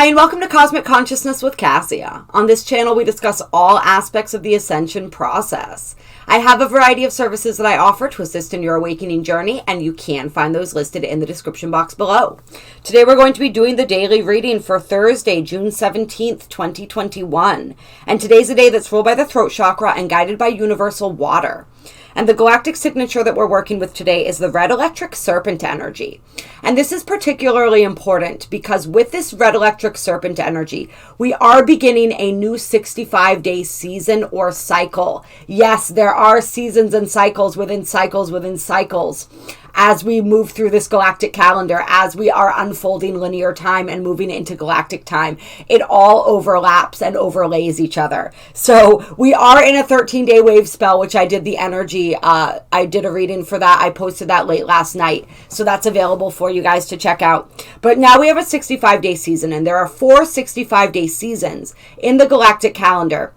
Hi, and welcome to Cosmic Consciousness with Kassia. On this channel, we discuss all aspects of the ascension process. I have a variety of services that I offer to assist in your awakening journey, and you can find those listed in the description box below. Today, we're going to be doing the daily reading for Thursday, June 17th, 2021. And today's a day that's ruled by the throat chakra and guided by universal water. And the galactic signature that we're working with today is the red electric serpent energy. And this is particularly important because with this red electric serpent energy, we are beginning a new 65-day season or cycle. Yes, there are seasons and cycles within cycles within cycles as we move through this galactic calendar, as we are unfolding linear time and moving into galactic time. It all overlaps and overlays each other. So we are in a 13-day wave spell, which I did the energy. I did a reading for that. I posted that late last night. So that's available for you guys to check out. But now we have a 65-day season, and there are 4 65-day seasons in the galactic calendar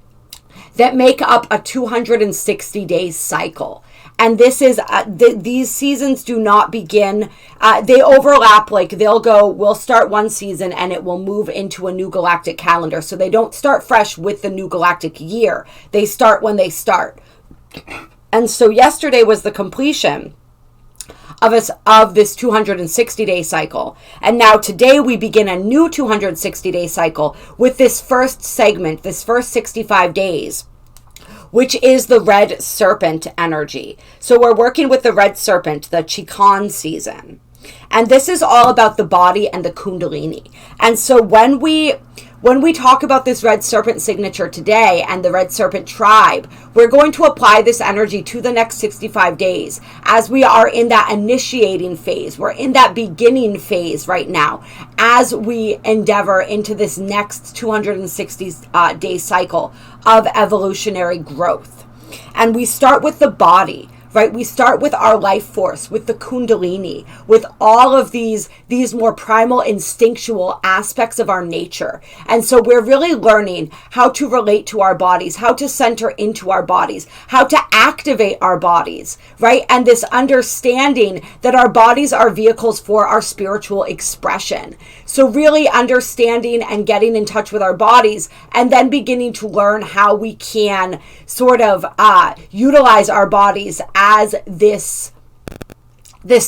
that make up a 260-day cycle. And this is, these seasons do not begin, they overlap, like we'll start one season and it will move into a new galactic calendar. So they don't start fresh with the new galactic year. They start when they start. And so yesterday was the completion of this 260-day cycle. And now today we begin a new 260-day cycle with this first segment, this first 65 days. Which is the red serpent energy. So we're working with the red serpent, the Chicchan season. And this is all about the body and the kundalini. And so when we talk about this red serpent signature today and the red serpent tribe, we're going to apply this energy to the next 65 days as we are in that initiating phase. We're in that beginning phase right now as we endeavor into this next 260-day cycle of evolutionary growth. And we start with the body. Right? We start with our life force, with the kundalini, with all of these more primal instinctual aspects of our nature. And so we're really learning how to relate to our bodies, how to center into our bodies, how to activate our bodies, right? And this understanding that our bodies are vehicles for our spiritual expression. So really understanding and getting in touch with our bodies and then beginning to learn how we can sort of utilize our bodies as this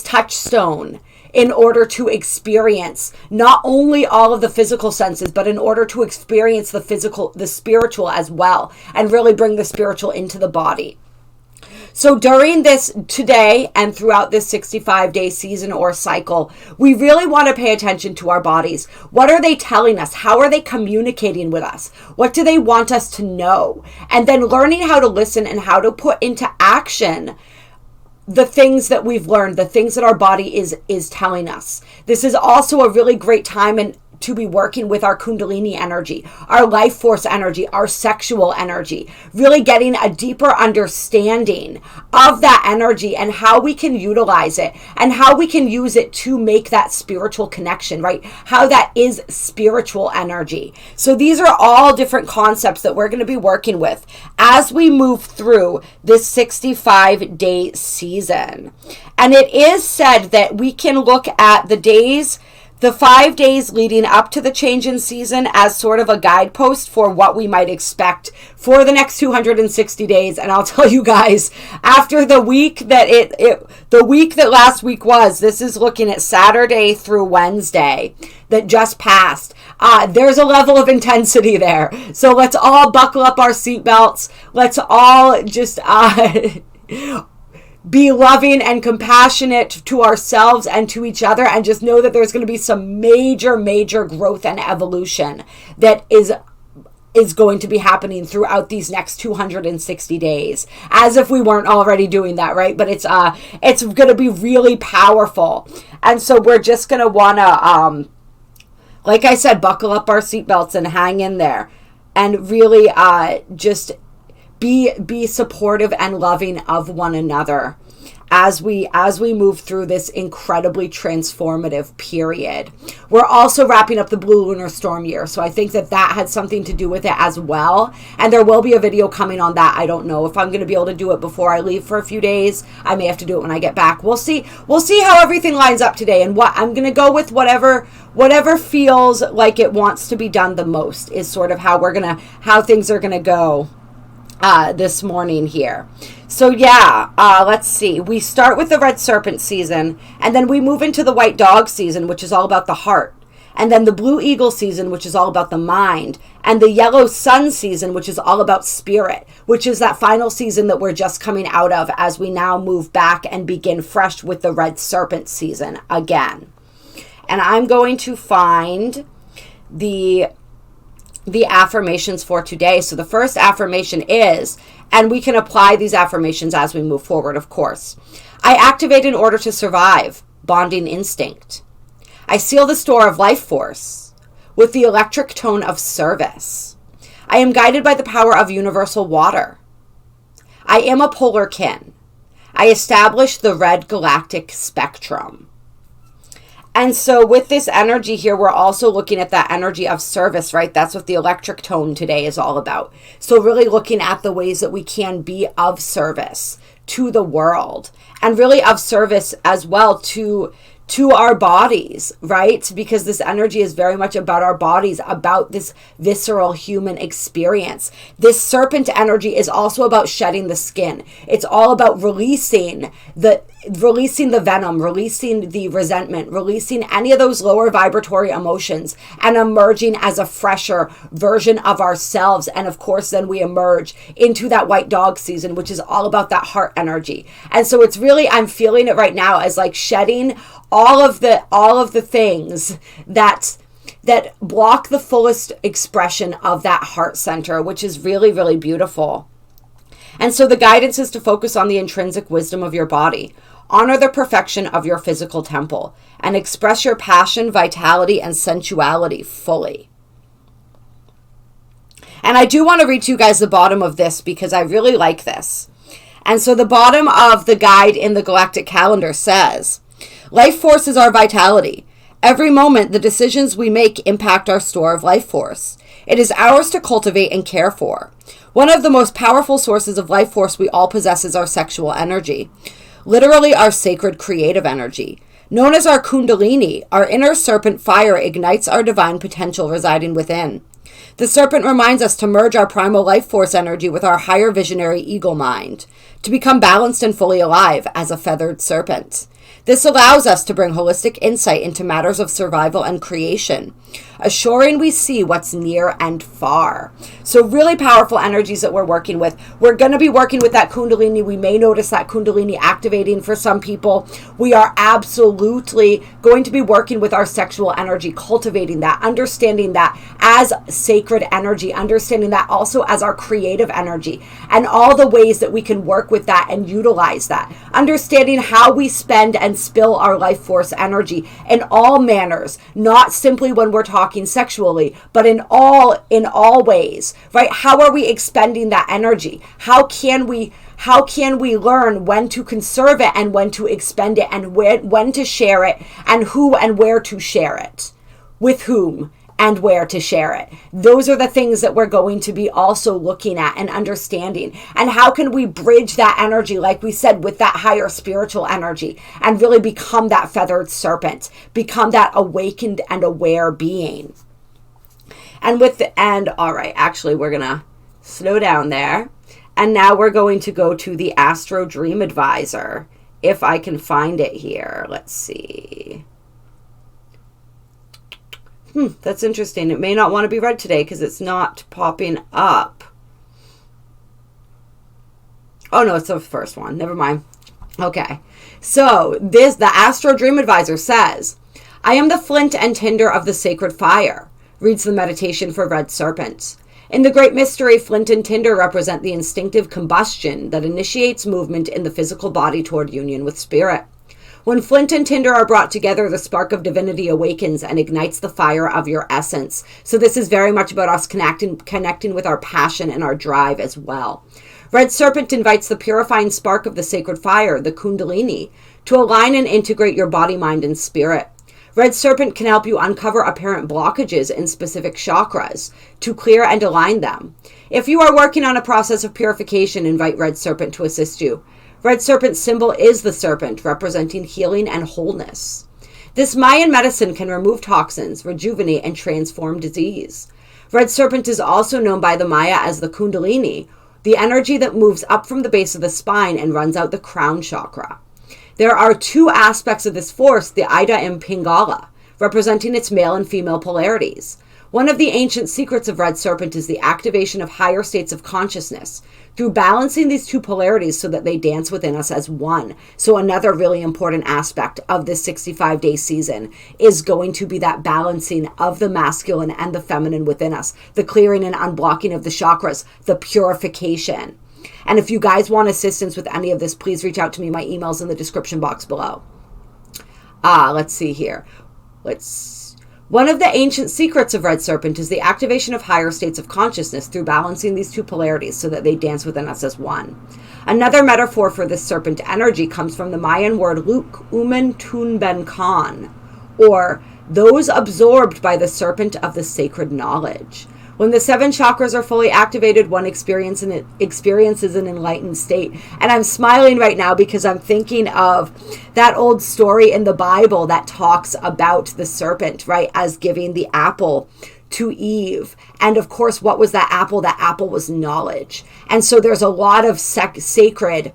touchstone in order to experience not only all of the physical senses, but in order to experience the spiritual as well, and really bring the spiritual into the body. So during this today and throughout this 65-day season or cycle, we really want to pay attention to our bodies. What are they telling us? How are they communicating with us? What do they want us to know? And then learning how to listen and how to put into action the things that we've learned, the things that our body is telling us. This is also a really great time to be working with our kundalini energy, our life force energy, our sexual energy, really getting a deeper understanding of that energy and how we can utilize it and how we can use it to make that spiritual connection, right? How that is spiritual energy. So these are all different concepts that we're going to be working with as we move through this 65-day season. And it is said that we can look at the 5 days leading up to the change in season as sort of a guidepost for what we might expect for the next 260 days. And I'll tell you guys, after the week that the week that last week was, this is looking at Saturday through Wednesday that just passed. There's a level of intensity there. So let's all buckle up our seatbelts. Let's all just be loving and compassionate to ourselves and to each other, and just know that there's going to be some major growth and evolution that is going to be happening throughout these next 260 days, as if we weren't already doing that, right? But it's going to be really powerful. And so we're just going to want to, like I said, buckle up our seatbelts and hang in there and really just be supportive and loving of one another as we move through this incredibly transformative period. We're also wrapping up the blue lunar storm year, so I think that had something to do with it as well, and there will be a video coming on that. I don't know if I'm going to be able to do it before I leave for a few days. I may have to do it when I get back. We'll see how everything lines up today, and what I'm going to go with whatever feels like it wants to be done the most is sort of how things are gonna go this morning here. So yeah, let's see. We start with the red serpent season, and then we move into the white dog season, which is all about the heart. And then the blue eagle season, which is all about the mind. And the yellow sun season, which is all about spirit, which is that final season that we're just coming out of as we now move back and begin fresh with the red serpent season again. And I'm going to find the affirmations for today. So the first affirmation is, and we can apply these affirmations as we move forward, of course. I activate in order to survive, bonding instinct. I seal the store of life force with the electric tone of service. I am guided by the power of universal water. I am a polar kin. I establish the red galactic spectrum. And so with this energy here, we're also looking at that energy of service, right? That's what the electric tone today is all about. So really looking at the ways that we can be of service to the world, and really of service as well to our bodies, right? Because this energy is very much about our bodies, about this visceral human experience. This serpent energy is also about shedding the skin. It's all about releasing the venom, releasing the resentment, releasing any of those lower vibratory emotions, and emerging as a fresher version of ourselves. And of course, then we emerge into that white dog season, which is all about that heart energy. And so it's really, I'm feeling it right now as like shedding all of the things that block the fullest expression of that heart center, which is really, really beautiful. And so the guidance is to focus on the intrinsic wisdom of your body. Honor the perfection of your physical temple and express your passion, vitality, and sensuality fully. And I do want to read to you guys the bottom of this because I really like this. And so the bottom of the guide in the galactic calendar says, life force is our vitality. Every moment, the decisions we make impact our store of life force. It is ours to cultivate and care for. One of the most powerful sources of life force we all possess is our sexual energy. Literally our sacred creative energy. Known as our kundalini, our inner serpent fire ignites our divine potential residing within. The serpent reminds us to merge our primal life force energy with our higher visionary eagle mind, to become balanced and fully alive as a feathered serpent. This allows us to bring holistic insight into matters of survival and creation, assuring we see what's near and far. So really powerful energies that we're working with. We're going to be working with that kundalini. We may notice that kundalini activating for some people. We are absolutely going to be working with our sexual energy, cultivating that, understanding that as sacred energy, understanding that also as our creative energy, and all the ways that we can work with that and utilize that. Understanding how we spend and spill our life force energy in all manners, not simply when we're talking sexually, but in all ways, right? How are we expending that energy? How can we learn when to conserve it and when to expend it, and when to share it, and who and where to share it, with whom and where to share it? Those are the things that we're going to be also looking at and understanding. And how can we bridge that energy, like we said, with that higher spiritual energy, and really become that feathered serpent, become that awakened and aware being. And all right, actually, we're going to slow down there. And now we're going to go to the Astro Dream Advisor, if I can find it here. Let's see. That's interesting. It may not want to be read today because it's not popping up. Oh, no, it's the first one. Never mind. Okay. So the Astro Dream Advisor says, I am the flint and tinder of the sacred fire, reads the meditation for red serpents. In the great mystery, flint and tinder represent the instinctive combustion that initiates movement in the physical body toward union with spirit. When flint and tinder are brought together, the spark of divinity awakens and ignites the fire of your essence. So this is very much about us connecting with our passion and our drive as well. Red Serpent invites the purifying spark of the sacred fire, the Kundalini, to align and integrate your body, mind, and spirit. Red Serpent can help you uncover apparent blockages in specific chakras to clear and align them. If you are working on a process of purification, invite Red Serpent to assist you. Red Serpent's symbol is the serpent, representing healing and wholeness. This Mayan medicine can remove toxins, rejuvenate, and transform disease. Red Serpent is also known by the Maya as the Kundalini, the energy that moves up from the base of the spine and runs out the crown chakra. There are two aspects of this force, the Ida and Pingala, representing its male and female polarities. One of the ancient secrets of Red Serpent is the activation of higher states of consciousness through balancing these two polarities so that they dance within us as one. So another really important aspect of this 65-day season is going to be that balancing of the masculine and the feminine within us, the clearing and unblocking of the chakras, the purification. And if you guys want assistance with any of this, please reach out to me. My email's in the description box below. Let's see here. One of the ancient secrets of Red Serpent is the activation of higher states of consciousness through balancing these two polarities so that they dance within us as one. Another metaphor for this serpent energy comes from the Mayan word Luk Umen Tunben Khan, or those absorbed by the serpent of the sacred knowledge. When the 7 chakras are fully activated, one experiences an enlightened state. And I'm smiling right now because I'm thinking of that old story in the Bible that talks about the serpent, right, as giving the apple to Eve. And of course, what was that apple? That apple was knowledge. And so there's a lot of sacred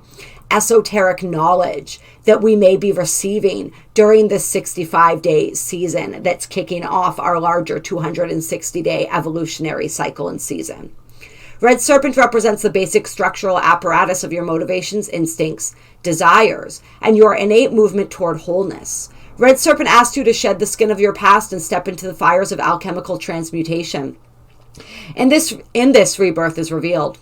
esoteric knowledge that we may be receiving during this 65-day season that's kicking off our larger 260-day evolutionary cycle and season. Red Serpent represents the basic structural apparatus of your motivations, instincts, desires, and your innate movement toward wholeness. Red Serpent asks you to shed the skin of your past and step into the fires of alchemical transmutation. And this rebirth is revealed.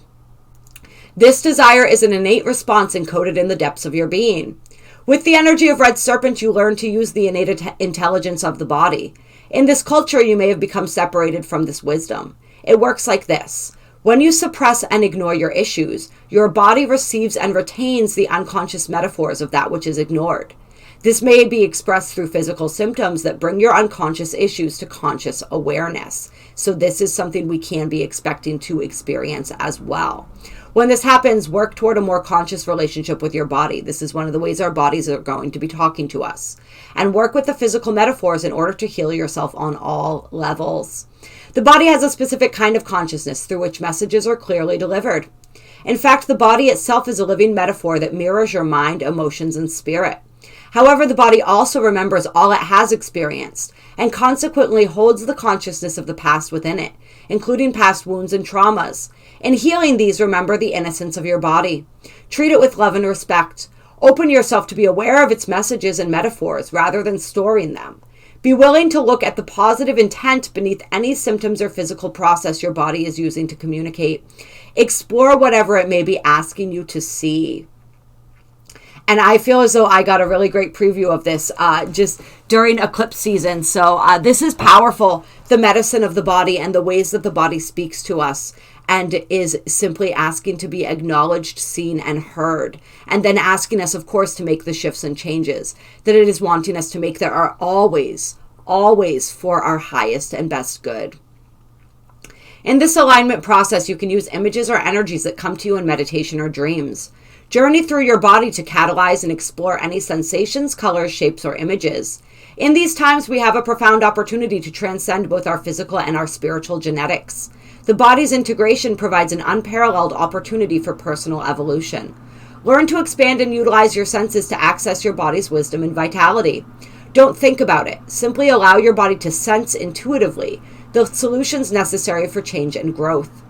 This desire is an innate response encoded in the depths of your being. With the energy of Red Serpent, you learn to use the innate intelligence of the body. In this culture, you may have become separated from this wisdom. It works like this. When you suppress and ignore your issues, your body receives and retains the unconscious metaphors of that which is ignored. This may be expressed through physical symptoms that bring your unconscious issues to conscious awareness. So this is something we can be expecting to experience as well. When this happens, work toward a more conscious relationship with your body. This is one of the ways our bodies are going to be talking to us. And work with the physical metaphors in order to heal yourself on all levels. The body has a specific kind of consciousness through which messages are clearly delivered. In fact, the body itself is a living metaphor that mirrors your mind, emotions, and spirit. However, the body also remembers all it has experienced and consequently holds the consciousness of the past within it, including past wounds and traumas. In healing these, remember the innocence of your body. Treat it with love and respect. Open yourself to be aware of its messages and metaphors rather than storing them. Be willing to look at the positive intent beneath any symptoms or physical process your body is using to communicate. Explore whatever it may be asking you to see. And I feel as though I got a really great preview of this just during eclipse season. So this is powerful, the medicine of the body and the ways that the body speaks to us and is simply asking to be acknowledged, seen, and heard. And then asking us, of course, to make the shifts and changes that it is wanting us to make that are always, always for our highest and best good. In this alignment process, you can use images or energies that come to you in meditation or dreams. Journey through your body to catalyze and explore any sensations, colors, shapes, or images. In these times, we have a profound opportunity to transcend both our physical and our spiritual genetics. The body's integration provides an unparalleled opportunity for personal evolution. Learn to expand and utilize your senses to access your body's wisdom and vitality. Don't think about it. Simply allow your body to sense intuitively the solutions necessary for change and growth.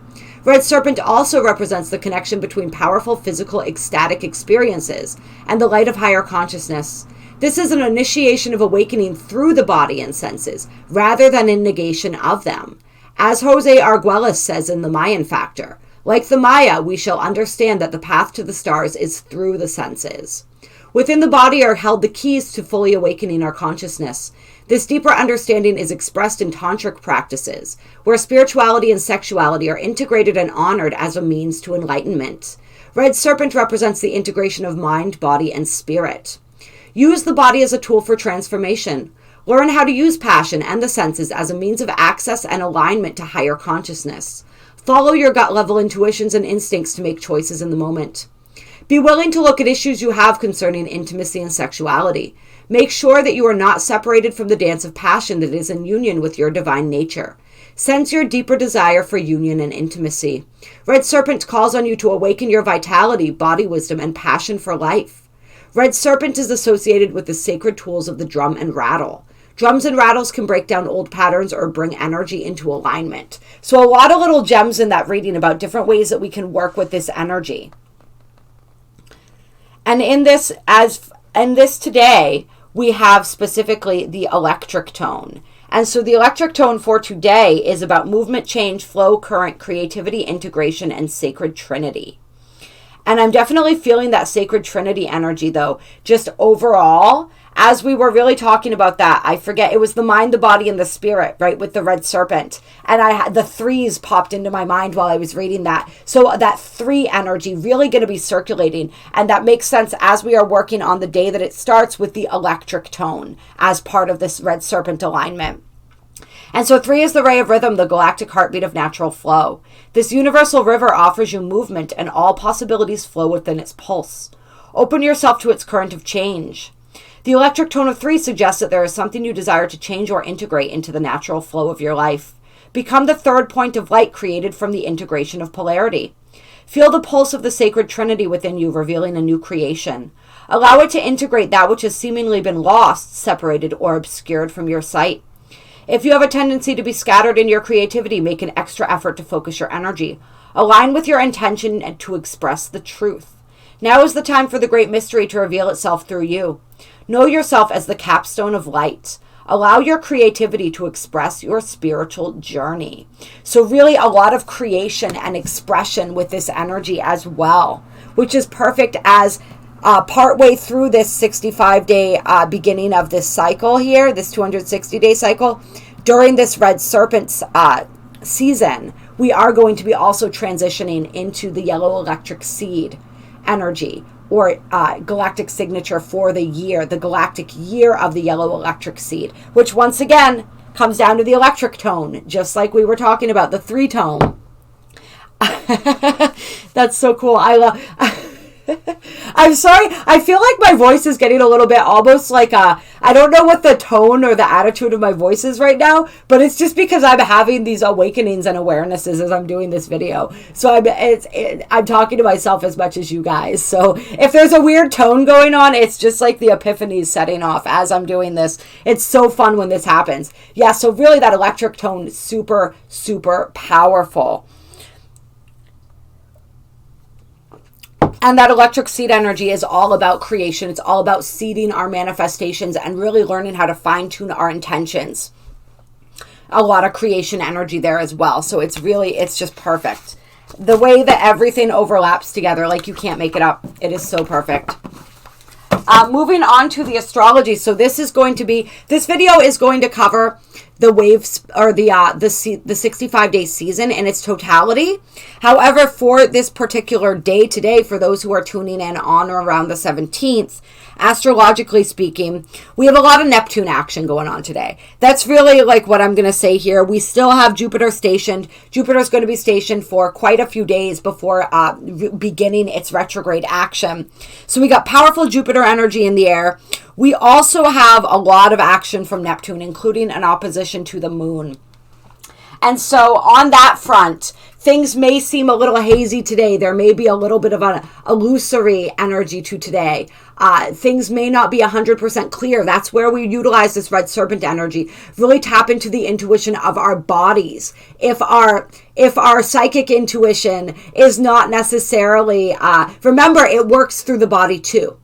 Red Serpent also represents the connection between powerful physical ecstatic experiences and the light of higher consciousness. This is an initiation of awakening through the body and senses, rather than in negation of them. As Jose Arguelles says in The Mayan Factor, like the Maya, we shall understand that the path to the stars is through the senses. Within the body are held the keys to fully awakening our consciousness. This deeper understanding is expressed in tantric practices, where spirituality and sexuality are integrated and honored as a means to enlightenment. Red Serpent represents the integration of mind, body, and spirit. Use the body as a tool for transformation. Learn how to use passion and the senses as a means of access and alignment to higher consciousness. Follow your gut level intuitions and instincts to make choices in the moment. Be willing to look at issues you have concerning intimacy and sexuality. Make sure that you are not separated from the dance of passion that is in union with your divine nature. Sense your deeper desire for union and intimacy. Red Serpent calls on you to awaken your vitality, body wisdom, and passion for life. Red Serpent is associated with the sacred tools of the drum and rattle. Drums and rattles can break down old patterns or bring energy into alignment. So a lot of little gems in that reading about different ways that we can work with this energy. And in this today, we have specifically the electric tone. And so the electric tone for today is about movement, change, flow, current, creativity, integration, and sacred trinity. And I'm definitely feeling that sacred trinity energy, though, just overall. As we were really talking about that, I forget, it was the mind, the body, and the spirit, right, with the Red Serpent. And I had the threes popped into my mind while I was reading that. So that 3 energy really going to be circulating. And that makes sense as we are working on the day that it starts with the electric tone as part of this Red Serpent alignment. And so 3 is the ray of rhythm, the galactic heartbeat of natural flow. This universal river offers you movement, and all possibilities flow within its pulse. Open yourself to its current of change. The electric tone of 3 suggests that there is something you desire to change or integrate into the natural flow of your life. Become the 3rd point of light created from the integration of polarity. Feel the pulse of the sacred trinity within you, revealing a new creation. Allow it to integrate that which has seemingly been lost, separated, or obscured from your sight. If you have a tendency to be scattered in your creativity, make an extra effort to focus your energy. Align with your intention and to express the truth. Now is the time for the great mystery to reveal itself through you. Know yourself as the capstone of light. Allow your creativity to express your spiritual journey. So really a lot of creation and expression with this energy as well, which is perfect as partway through this 65-day beginning of this cycle here, this 260-day cycle. During this Red Serpent's season, we are going to be also transitioning into the yellow electric seed energy, or galactic signature for the year, the galactic year of the yellow electric seed, which once again comes down to the electric tone, just like we were talking about, the 3 tone. That's so cool. I love... I'm sorry. I feel like my voice is getting a little bit almost like I don't know what the tone or the attitude of my voice is right now, but it's just because I'm having these awakenings and awarenesses as I'm doing this video. So I'm talking to myself as much as you guys. So if there's a weird tone going on, it's just like the epiphanies setting off as I'm doing this. It's so fun when this happens. Yeah, so really that electric tone is super, super powerful. And that electric seed energy is all about creation. It's all about seeding our manifestations and really learning how to fine-tune our intentions. A lot of creation energy there as well. So it's just perfect. The way that everything overlaps together, like you can't make it up. It is so perfect. Moving on to the astrology. So this video is going to cover the waves, or the 65-day season in its totality. However, for this particular day today, for those who are tuning in on or around the 17th, astrologically speaking, we have a lot of Neptune action going on today. That's really like what I'm going to say here. We still have Jupiter stationed. Jupiter's going to be stationed for quite a few days before beginning its retrograde action. So we got powerful Jupiter energy in the air. We also have a lot of action from Neptune, including an opposition to the moon. And so on that front, things may seem a little hazy today. There may be a little bit of an illusory energy to today. Things may not be 100% clear. That's where we utilize this Red Serpent energy. Really tap into the intuition of our bodies. If our psychic intuition is not necessarily, remember, it works through the body too.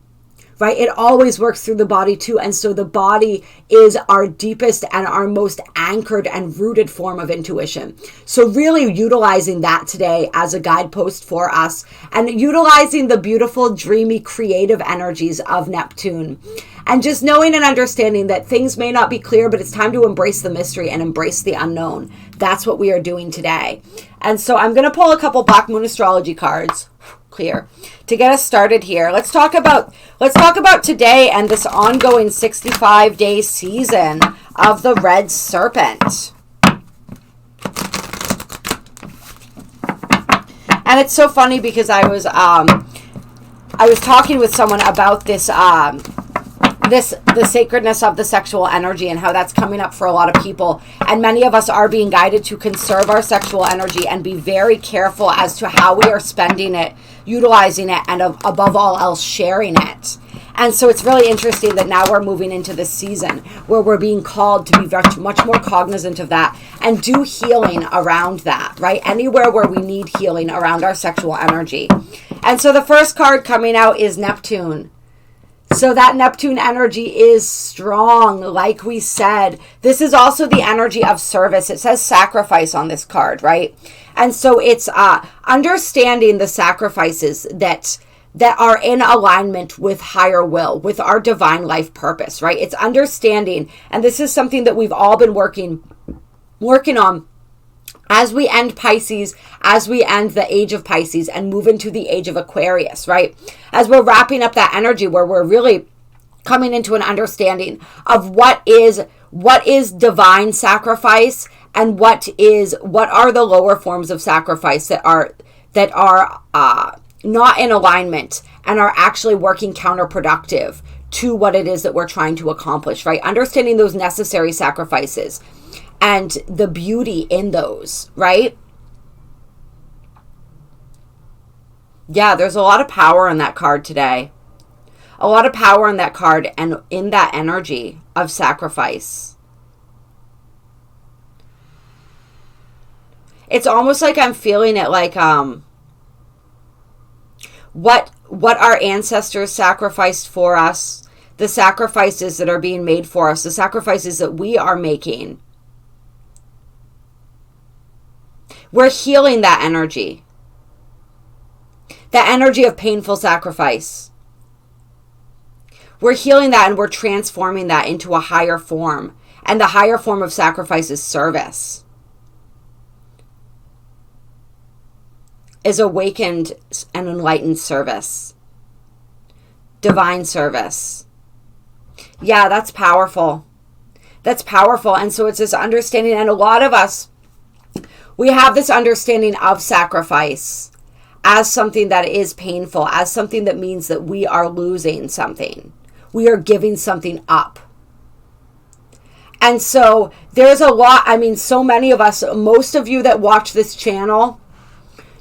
Right? It always works through the body too. And so the body is our deepest and our most anchored and rooted form of intuition. So really utilizing that today as a guidepost for us, and utilizing the beautiful, dreamy, creative energies of Neptune. And just knowing and understanding that things may not be clear, but it's time to embrace the mystery and embrace the unknown. That's what we are doing today. And so I'm going to pull a couple Black Moon astrology cards. clear. To get us started here, let's talk about today and this ongoing 65-day season of the Red Serpent. And it's so funny because I was talking with someone about this the sacredness of the sexual energy and how that's coming up for a lot of people. And many of us are being guided to conserve our sexual energy and be very careful as to how we are spending it, utilizing it, and above all else, sharing it. And so it's really interesting that now we're moving into this season where we're being called to be much more cognizant of that and do healing around that, right? Anywhere where we need healing around our sexual energy. And so the first card coming out is Neptune. So that Neptune energy is strong, like we said. This is also the energy of service. It says sacrifice on this card, right? And so it's understanding the sacrifices that are in alignment with higher will, with our divine life purpose, right? It's understanding, and this is something that we've all been working on as we end Pisces, as we end the age of Pisces and move into the age of Aquarius, right? As we're wrapping up that energy where we're really coming into an understanding of what is divine sacrifice and what are the lower forms of sacrifice that are not in alignment and are actually working counterproductive to what it is that we're trying to accomplish, right? Understanding those necessary sacrifices and the beauty in those, right? Yeah, there's a lot of power in that card today. A lot of power in that card and in that energy of sacrifice. It's almost like I'm feeling it like what our ancestors sacrificed for us, the sacrifices that are being made for us, the sacrifices that we are making. We're healing that energy of painful sacrifice. We're healing that and we're transforming that into a higher form. And the higher form of sacrifice is service. Is awakened and enlightened service. Divine service. Yeah, that's powerful. That's powerful. And so it's this understanding, and a lot of us, we have this understanding of sacrifice as something that is painful, as something that means that we are losing something. We are giving something up. And so there's a lot, so many of us, most of you that watch this channel,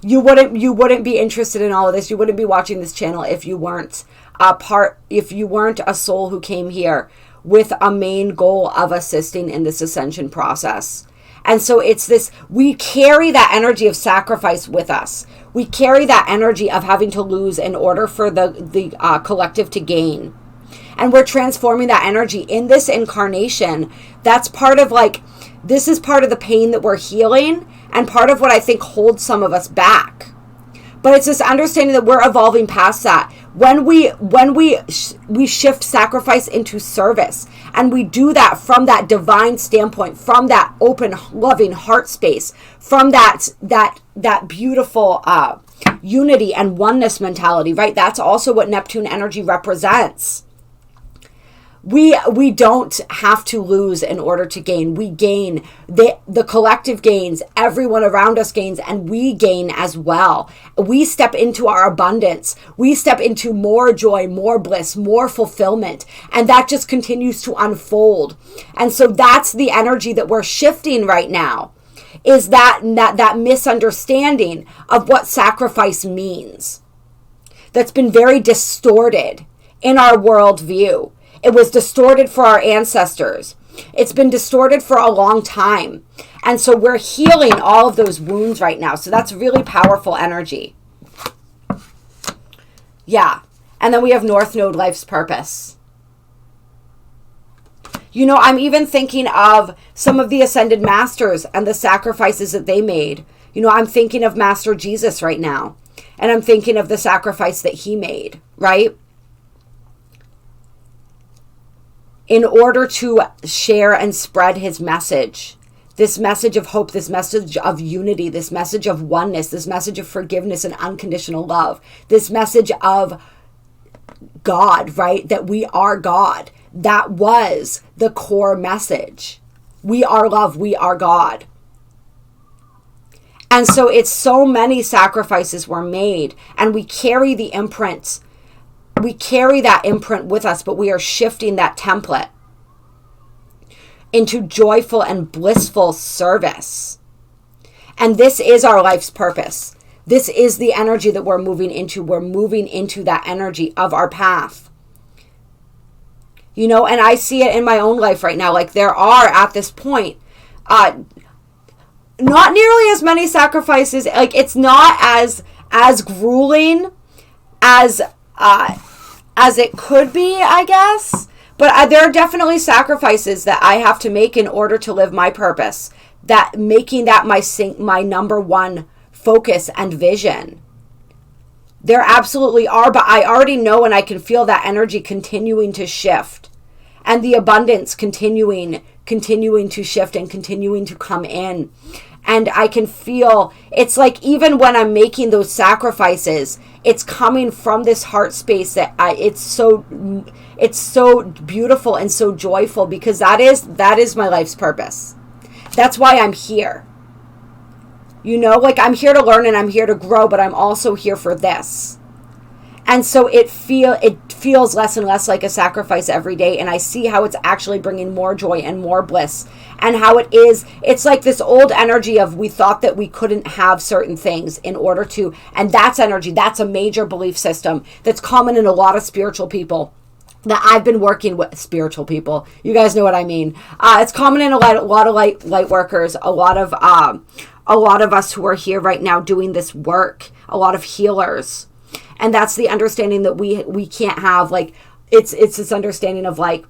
you wouldn't be interested in all of this. You wouldn't be watching this channel if you weren't a soul who came here with a main goal of assisting in this ascension process. And so it's this, we carry that energy of sacrifice with us. We carry that energy of having to lose in order for the collective to gain. And we're transforming that energy in this incarnation. That's part of this is part of the pain that we're healing and part of what I think holds some of us back. But it's this understanding that we're evolving past that. When we shift sacrifice into service, and we do that from that divine standpoint, from that open, loving heart space, from that beautiful unity and oneness mentality, right? That's also what Neptune energy represents. We don't have to lose in order to gain. We gain. The collective gains. Everyone around us gains, and we gain as well. We step into our abundance. We step into more joy, more bliss, more fulfillment, and that just continues to unfold. And so that's the energy that we're shifting right now, is that misunderstanding of what sacrifice means. That's been very distorted in our worldview. It was distorted for our ancestors. It's been distorted for a long time. And so we're healing all of those wounds right now. So that's really powerful energy. Yeah. And then we have North Node, life's purpose. I'm even thinking of some of the ascended masters and the sacrifices that they made. I'm thinking of Master Jesus right now. And I'm thinking of the sacrifice that he made, right? In order to share and spread his message, this message of hope, this message of unity, this message of oneness, this message of forgiveness and unconditional love, this message of God, right? That we are God. That was the core message. We are love, we are God. And so it's so many sacrifices were made, and we carry the imprints. We carry that imprint with us, but we are shifting that template into joyful and blissful service. And this is our life's purpose. This is the energy that we're moving into. We're moving into that energy of our path. You know, and I see it in my own life right now. Like, there are, at this point, not nearly as many sacrifices. Like, it's not as grueling as it could be, I guess. But there are definitely sacrifices that I have to make in order to live my purpose. That making that my number one focus and vision. There absolutely are, but I already know and I can feel that energy continuing to shift. And the abundance continuing to shift and continuing to come in. And I can feel, it's like even when I'm making those sacrifices, it's coming from this heart space that it's so beautiful and so joyful, because that is my life's purpose. That's why I'm here. You know, like, I'm here to learn and I'm here to grow, but I'm also here for this. And so it feels less and less like a sacrifice every day. And I see how it's actually bringing more joy and more bliss. And how it's like this old energy of we thought that we couldn't have certain things in order to. And that's energy. That's a major belief system that's common in a lot of spiritual people that I've been working with. Spiritual people. You guys know what I mean. It's common in a lot of light workers, a lot of us who are here right now doing this work, a lot of healers. And that's the understanding that we can't have, like, it's this understanding of, like,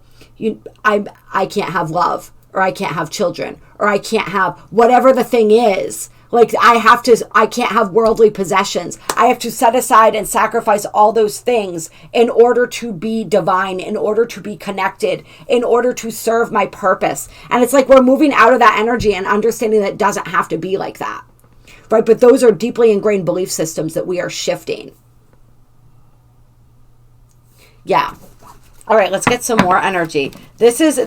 I can't have love, or I can't have children, or I can't have whatever the thing is. Like, I can't have worldly possessions. I have to set aside and sacrifice all those things in order to be divine, in order to be connected, in order to serve my purpose. And it's like we're moving out of that energy and understanding that it doesn't have to be like that, right? But those are deeply ingrained belief systems that we are shifting. Yeah. All right, let's get some more energy. This is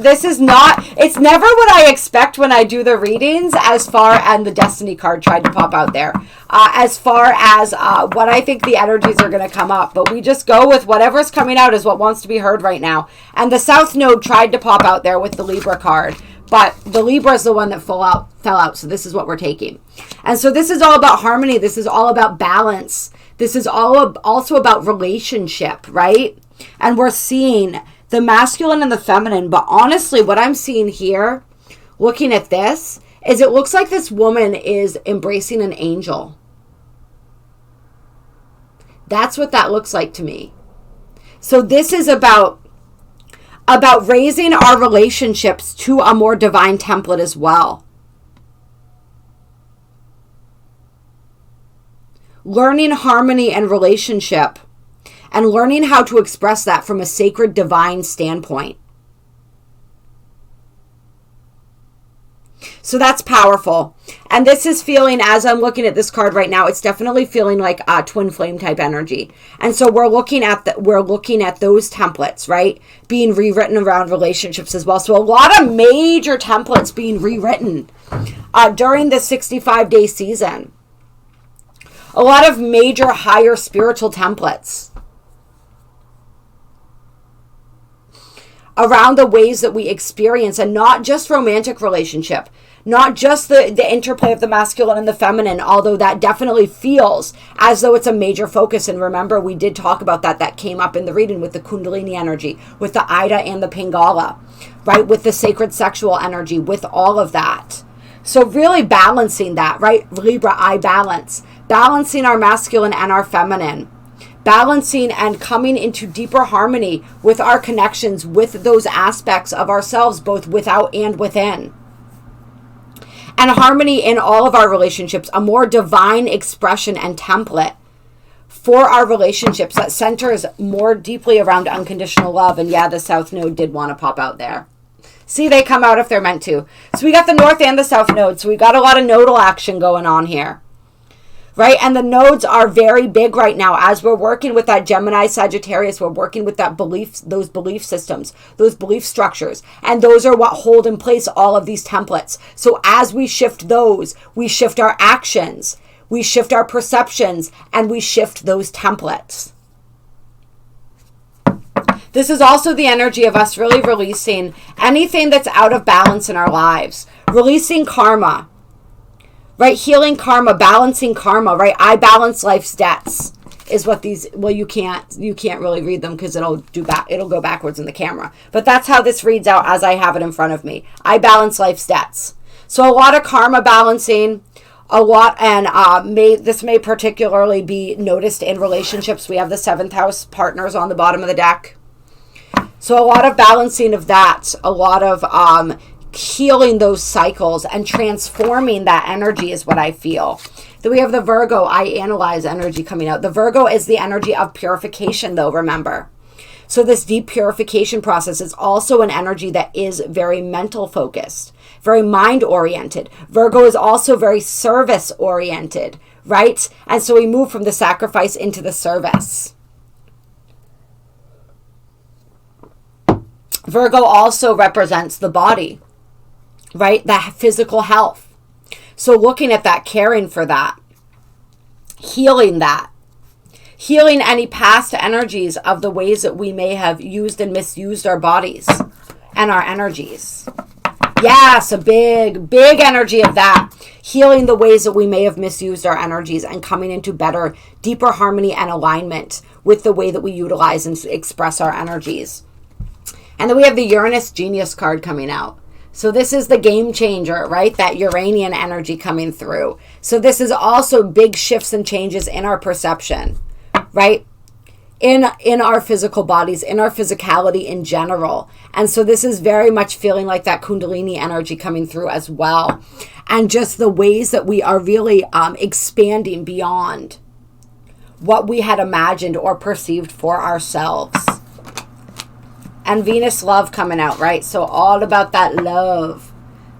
not, it's never what I expect when I do the readings, as far, and the Destiny card tried to pop out there, as far as what I think the energies are going to come up. But we just go with whatever's coming out is what wants to be heard right now. And the South Node tried to pop out there with the Libra card, but the Libra is the one that fell out. So this is what we're taking. And so this is all about harmony. This is all about balance. This is also about relationship, right? And we're seeing the masculine and the feminine. But honestly, what I'm seeing here, looking at this, is it looks like this woman is embracing an angel. That's what that looks like to me. So this is about raising our relationships to a more divine template as well. Learning harmony and relationship, and learning how to express that from a sacred divine standpoint. So that's powerful. And this is feeling, as I'm looking at this card right now, it's definitely feeling like a twin flame type energy. And so we're looking at those templates, right? Being rewritten around relationships as well. So a lot of major templates being rewritten during the 65-day season. A lot of major higher spiritual templates around the ways that we experience, and not just romantic relationship, not just the interplay of the masculine and the feminine, although that definitely feels as though it's a major focus. And remember, we did talk about that came up in the reading with the Kundalini energy, with the Ida and the Pingala, right? With the sacred sexual energy, with all of that. So really balancing that, right? Libra, I balance. Balancing our masculine and our feminine. Balancing and coming into deeper harmony with our connections with those aspects of ourselves, both without and within. And harmony in all of our relationships, a more divine expression and template for our relationships that centers more deeply around unconditional love. And yeah, the South Node did want to pop out there. See, they come out if they're meant to. So we got the north and the south node. So we got a lot of nodal action going on here. Right? And the nodes are very big right now. As we're working with that Gemini, Sagittarius, we're working with that those belief systems, those belief structures. And those are what hold in place all of these templates. So as we shift those, we shift our actions, we shift our perceptions, and we shift those templates. This is also the energy of us really releasing anything that's out of balance in our lives. Releasing karma. Right, healing karma, balancing karma, right? I balance life's debts is what these, well, you can't really read them because it'll go backwards in the camera. But that's how this reads out as I have it in front of me. I balance life's debts. So a lot of karma balancing, a lot, and this may particularly be noticed in relationships. We have the 7th house partners on the bottom of the deck. So a lot of balancing of that, a lot of healing those cycles and transforming that energy is what I feel. Then we have the Virgo, I analyze energy coming out. The Virgo is the energy of purification, though, remember. So this deep purification process is also an energy that is very mental focused, very mind oriented. Virgo is also very service oriented, right? And so we move from the sacrifice into the service. Virgo also represents the body, right? That physical health. So looking at that, caring for that, healing that, healing any past energies of the ways that we may have used and misused our bodies and our energies. Yes, a big, big energy of that. Healing the ways that we may have misused our energies and coming into better, deeper harmony and alignment with the way that we utilize and express our energies. And then we have the Uranus Genius card coming out. So this is the game changer, right? That Uranian energy coming through. So this is also big shifts and changes in our perception, right? In our physical bodies, in our physicality in general. And so this is very much feeling like that Kundalini energy coming through as well. And just the ways that we are really expanding beyond what we had imagined or perceived for ourselves. And Venus love coming out, right? So all about that love,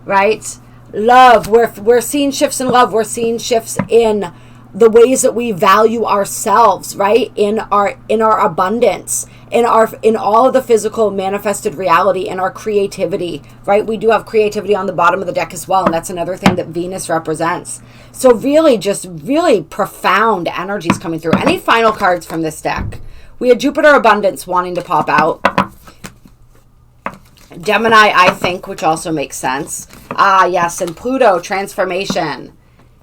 right? Love. We're seeing shifts in love. We're seeing shifts in the ways that we value ourselves, right? In our abundance, in all of the physical manifested reality, in our creativity, right? We do have creativity on the bottom of the deck as well, and that's another thing that Venus represents. So really, just really profound energies coming through. Any final cards from this deck? We had Jupiter Abundance wanting to pop out. Gemini, I think, which also makes sense. Ah, yes, and Pluto, transformation,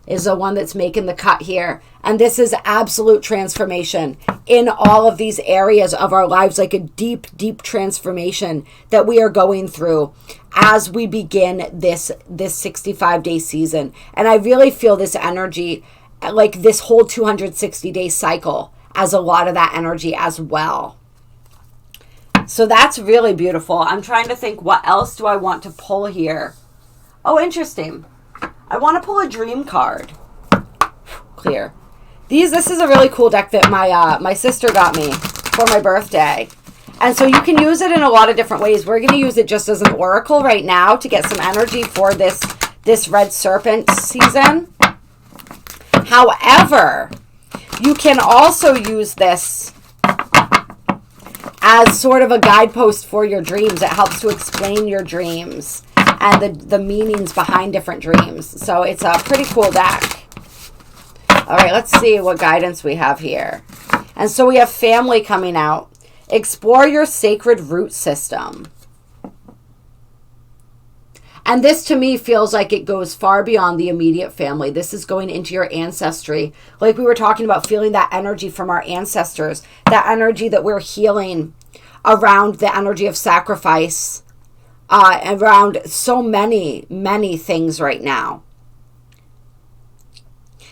is the one that's making the cut here. And this is absolute transformation in all of these areas of our lives, like a deep, deep transformation that we are going through as we begin this 65-day season. And I really feel this energy, like this whole 260-day cycle, as a lot of that energy as well. So that's really beautiful. I'm trying to think, what else do I want to pull here? Oh, interesting. I want to pull a dream card. Clear. This is a really cool deck that my sister got me for my birthday. And so you can use it in a lot of different ways. We're going to use it just as an oracle right now to get some energy for this red serpent season. However, you can also use this as sort of a guidepost for your dreams. It helps to explain your dreams and the meanings behind different dreams. So it's a pretty cool deck. All right, let's see what guidance we have here. And so we have family coming out. Explore your sacred root system. And this to me feels like it goes far beyond the immediate family. This is going into your ancestry. Like we were talking about, feeling that energy from our ancestors, that energy that we're healing around the energy of sacrifice, around so many, many things right now.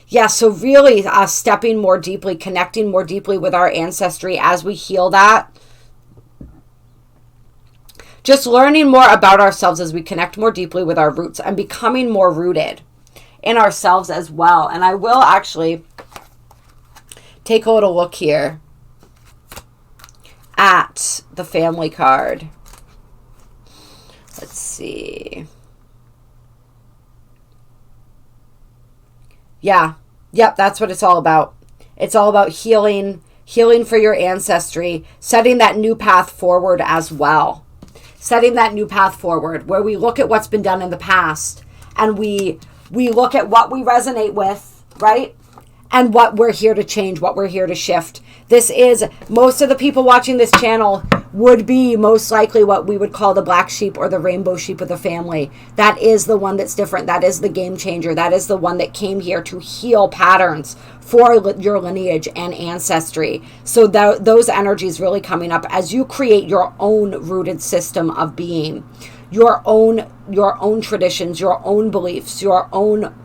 Yeah, so really stepping more deeply, connecting more deeply with our ancestry as we heal that. Just learning more about ourselves as we connect more deeply with our roots and becoming more rooted in ourselves as well. And I will actually take a little look here at the family card. Let's see. Yeah. Yep, that's what it's all about. It's all about healing for your ancestry, setting that new path forward as well. Setting that new path forward where we look at what's been done in the past and we look at what we resonate with, right? And what we're here to change, what we're here to shift. This is, most of the people watching this channel would be most likely what we would call the black sheep or the rainbow sheep of the family. That is the one that's different. That is the game changer. That is the one that came here to heal patterns for your lineage and ancestry. So those energies really coming up as you create your own rooted system of being, your own traditions, your own beliefs, your own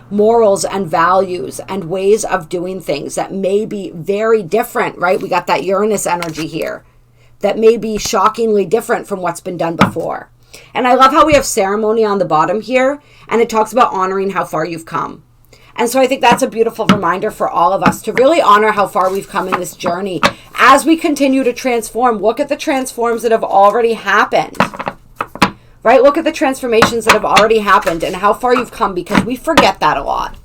morals and values and ways of doing things that may be very different, right? We got that Uranus energy here that may be shockingly different from what's been done before. And I love how we have ceremony on the bottom here, and it talks about honoring how far you've come. And so I think that's a beautiful reminder for all of us to really honor how far we've come in this journey as we continue to transform. Look at the transforms that have already happened. Right? Look at the transformations that have already happened and how far you've come, because we forget that a lot.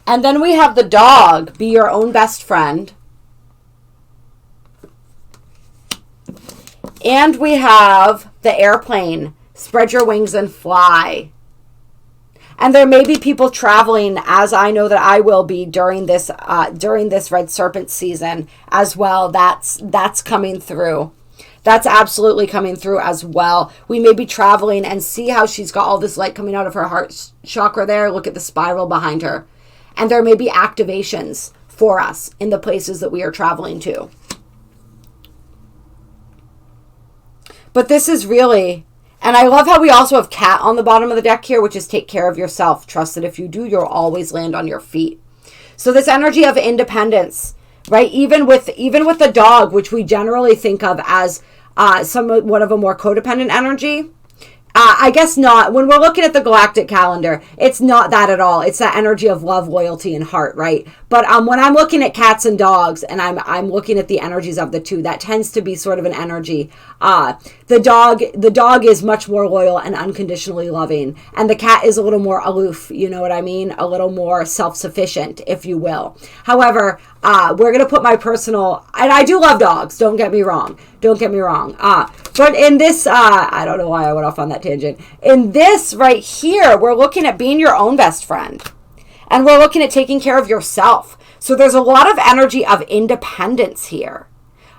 And then we have the dog, be your own best friend. And we have the airplane, spread your wings and fly. And there may be people traveling, as I know that I will be during this Red Serpent season as well. That's coming through. That's absolutely coming through as well. We may be traveling and see how she's got all this light coming out of her heart chakra there. Look at the spiral behind her. And there may be activations for us in the places that we are traveling to. But this is really, and I love how we also have cat on the bottom of the deck here, which is take care of yourself. Trust that if you do, you'll always land on your feet. So this energy of independence, right? Even with the dog, which we generally think of as somewhat of a more codependent energy. I guess not. When we're looking at the galactic calendar, it's not that at all. It's that energy of love, loyalty, and heart, right? But when I'm looking at cats and dogs, and I'm looking at the energies of the two, that tends to be sort of an energy. The dog is much more loyal and unconditionally loving, and the cat is a little more aloof. You know what I mean? A little more self-sufficient, if you will. However, we're gonna put my personal, and I do love dogs. Don't get me wrong. But in this, I don't know why I went off on that tangent. In this right here, we're looking at being your own best friend. And we're looking at taking care of yourself. So there's a lot of energy of independence here.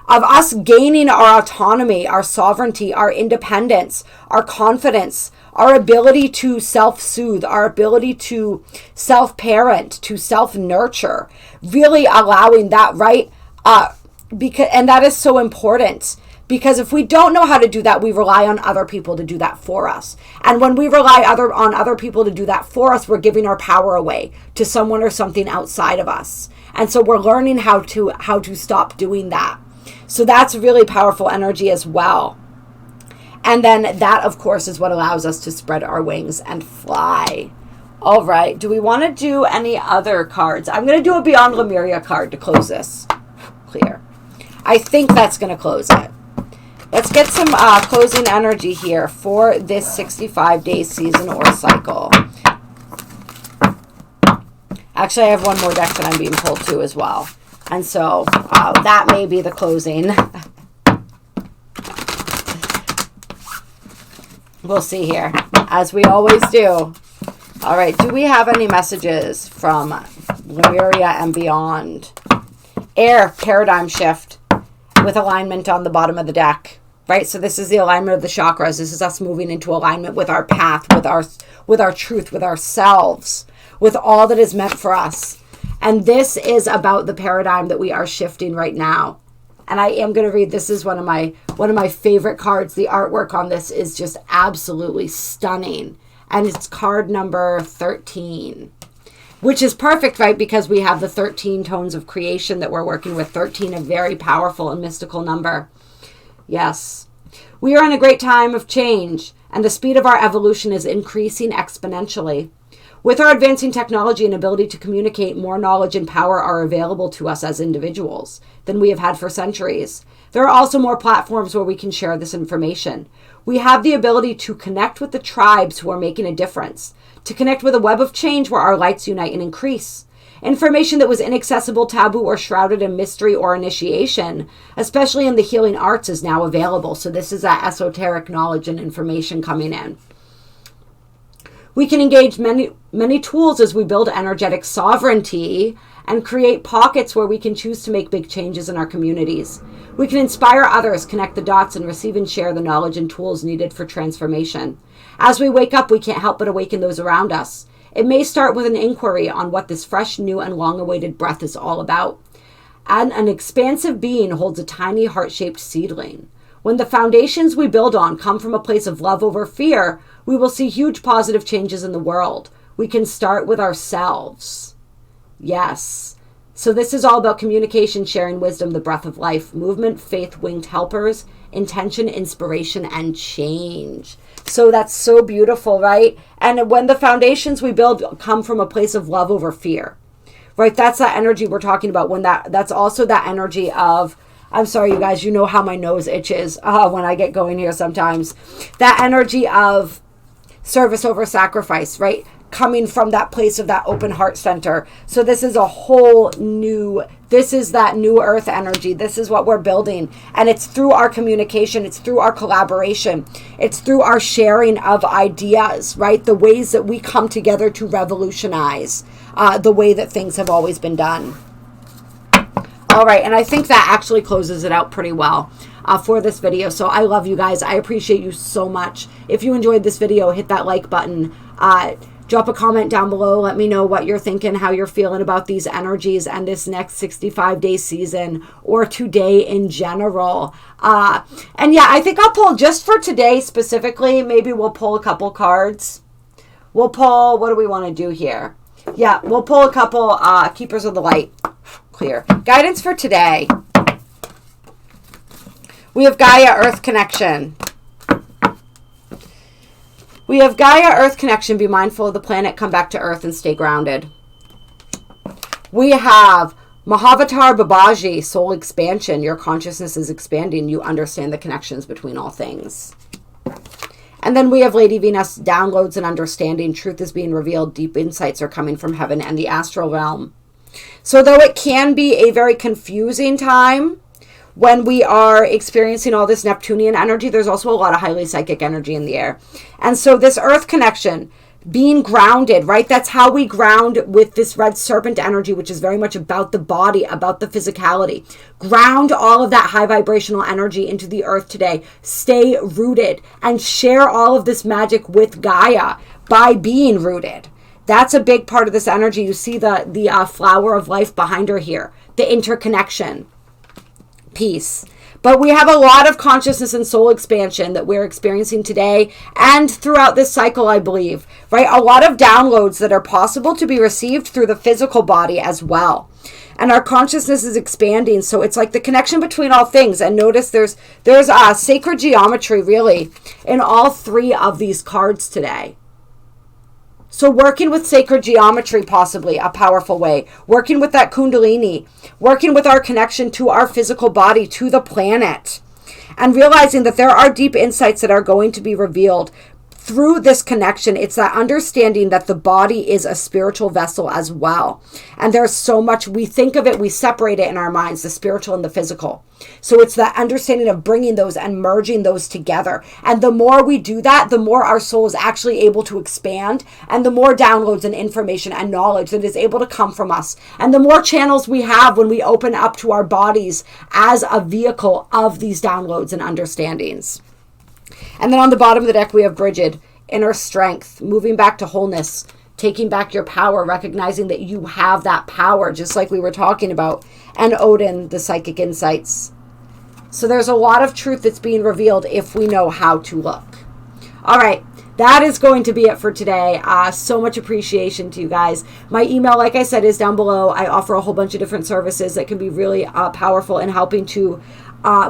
Of us gaining our autonomy, our sovereignty, our independence, our confidence, our ability to self-soothe, our ability to self-parent, to self-nurture. Really allowing that, right? And that is so important, because if we don't know how to do that, we rely on other people to do that for us. And when we rely on other people to do that for us, we're giving our power away to someone or something outside of us. And so we're learning how to stop doing that. So that's really powerful energy as well. And then that, of course, is what allows us to spread our wings and fly. All right. Do we want to do any other cards? I'm going to do a Beyond Lemuria card to close this. Clear. I think that's going to close it. Let's get some closing energy here for this 65-day season or cycle. Actually, I have one more deck that I'm being pulled to as well. And so that may be the closing. We'll see here, as we always do. All right, do we have any messages from Lemuria and beyond? Air, paradigm shift with alignment on the bottom of the deck. Right? So this is the alignment of the chakras. This is us moving into alignment with our path, with our truth, with ourselves, with all that is meant for us. And this is about the paradigm that we are shifting right now. And I am going to read, this is one of my favorite cards. The artwork on this is just absolutely stunning. And it's card number 13, which is perfect, right? Because we have the 13 tones of creation that we're working with. 13, a very powerful and mystical number. Yes. We are in a great time of change, and the speed of our evolution is increasing exponentially. With our advancing technology and ability to communicate, more knowledge and power are available to us as individuals than we have had for centuries. There are also more platforms where we can share this information. We have the ability to connect with the tribes who are making a difference, to connect with a web of change where our lights unite and increase. Information that was inaccessible, taboo, or shrouded in mystery or initiation, especially in the healing arts, is now available. So this is that esoteric knowledge and information coming in. We can engage many tools as we build energetic sovereignty and create pockets where we can choose to make big changes in our communities. We can inspire others, connect the dots, and receive and share the knowledge and tools needed for transformation. As we wake up, we can't help but awaken those around us. It may start with an inquiry on what this fresh, new, and long-awaited breath is all about. And an expansive being holds a tiny heart-shaped seedling. When the foundations we build on come from a place of love over fear, we will see huge positive changes in the world. We can start with ourselves. Yes. So this is all about communication, sharing wisdom, the breath of life, movement, faith, winged helpers, intention, inspiration, and change. So that's so beautiful, right? And when the foundations we build come from a place of love over fear, right? That's that energy we're talking about. When that's also that energy of, I'm sorry, you guys, you know how my nose itches when I get going here sometimes. That energy of service over sacrifice, right? Coming from that place of that open heart center. So this is a whole new, this is that new earth energy. This is what we're building. And it's through our communication. It's through our collaboration. It's through our sharing of ideas, right? The ways that we come together to revolutionize the way that things have always been done. All right, and I think that actually closes it out pretty well for this video. So I love you guys. I appreciate you so much. If you enjoyed this video, hit that like button. Drop a comment down below. Let me know what you're thinking, how you're feeling about these energies and this next 65-day season or today in general. And yeah, I think I'll pull just for today specifically. Maybe we'll pull a couple cards. We'll pull, what do we want to do here? Yeah, we'll pull a couple Keepers of the Light. Clear. Guidance for today. We have Gaia Earth Connection. We have Gaia Earth Connection. Be mindful of the planet. Come back to Earth and stay grounded. We have Mahavatar Babaji, Soul Expansion. Your consciousness is expanding. You understand the connections between all things. And then we have Lady Venus, Downloads and Understanding. Truth is being revealed. Deep insights are coming from heaven and the astral realm. So though it can be a very confusing time when we are experiencing all this Neptunian energy, there's also a lot of highly psychic energy in the air. And so this Earth connection, being grounded, right? That's how we ground with this red serpent energy, which is very much about the body, about the physicality. Ground all of that high vibrational energy into the earth today. Stay rooted and share all of this magic with Gaia by being rooted. That's a big part of this energy. You see the flower of life behind her here, the interconnection piece. But we have a lot of consciousness and soul expansion that we're experiencing today and throughout this cycle, I believe, right? A lot of downloads that are possible to be received through the physical body as well. And our consciousness is expanding. So it's like the connection between all things. And notice there's sacred geometry really in all three of these cards today. So working with sacred geometry, possibly a powerful way. Working with that kundalini. Working with our connection to our physical body, to the planet. And realizing that there are deep insights that are going to be revealed through this connection. It's that understanding that the body is a spiritual vessel as well. And there's so much, we think of it, we separate it in our minds, the spiritual and the physical. So it's that understanding of bringing those and merging those together. And the more we do that, the more our soul is actually able to expand, and the more downloads and information and knowledge that is able to come from us. And the more channels we have when we open up to our bodies as a vehicle of these downloads and understandings. And then on the bottom of the deck, we have Bridget, inner strength, moving back to wholeness, taking back your power, recognizing that you have that power, just like we were talking about, and Odin, the psychic insights. So there's a lot of truth that's being revealed if we know how to look. All right, that is going to be it for today. So much appreciation to you guys. My email, like I said, is down below. I offer a whole bunch of different services that can be really powerful in helping to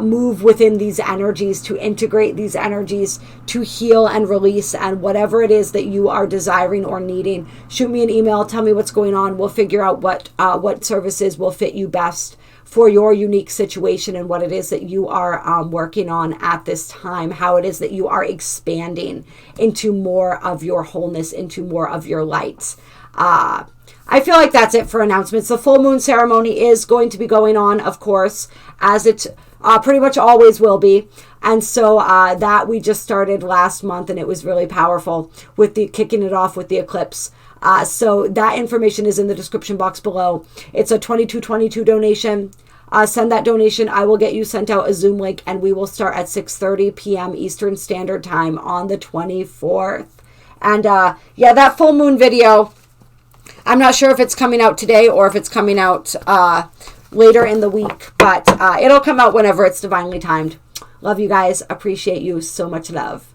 move within these energies, to integrate these energies, to heal and release, and whatever it is that you are desiring or needing, shoot me an email, tell me what's going on. We'll figure out what services will fit you best for your unique situation and what it is that you are working on at this time, how it is that you are expanding into more of your wholeness, into more of your light. I feel like that's it for announcements. The full moon ceremony is going to be going on, of course, as it pretty much always will be. And so that we just started last month, and it was really powerful with the kicking it off with the eclipse. So that information is in the description box below. It's a $22.22 donation. Send that donation. I will get you sent out a Zoom link, and we will start at 6:30 p.m. Eastern Standard Time on the 24th. And yeah, that full moon video, I'm not sure if it's coming out today or if it's coming out later in the week, but it'll come out whenever it's divinely timed. Love you guys. Appreciate you. So much love.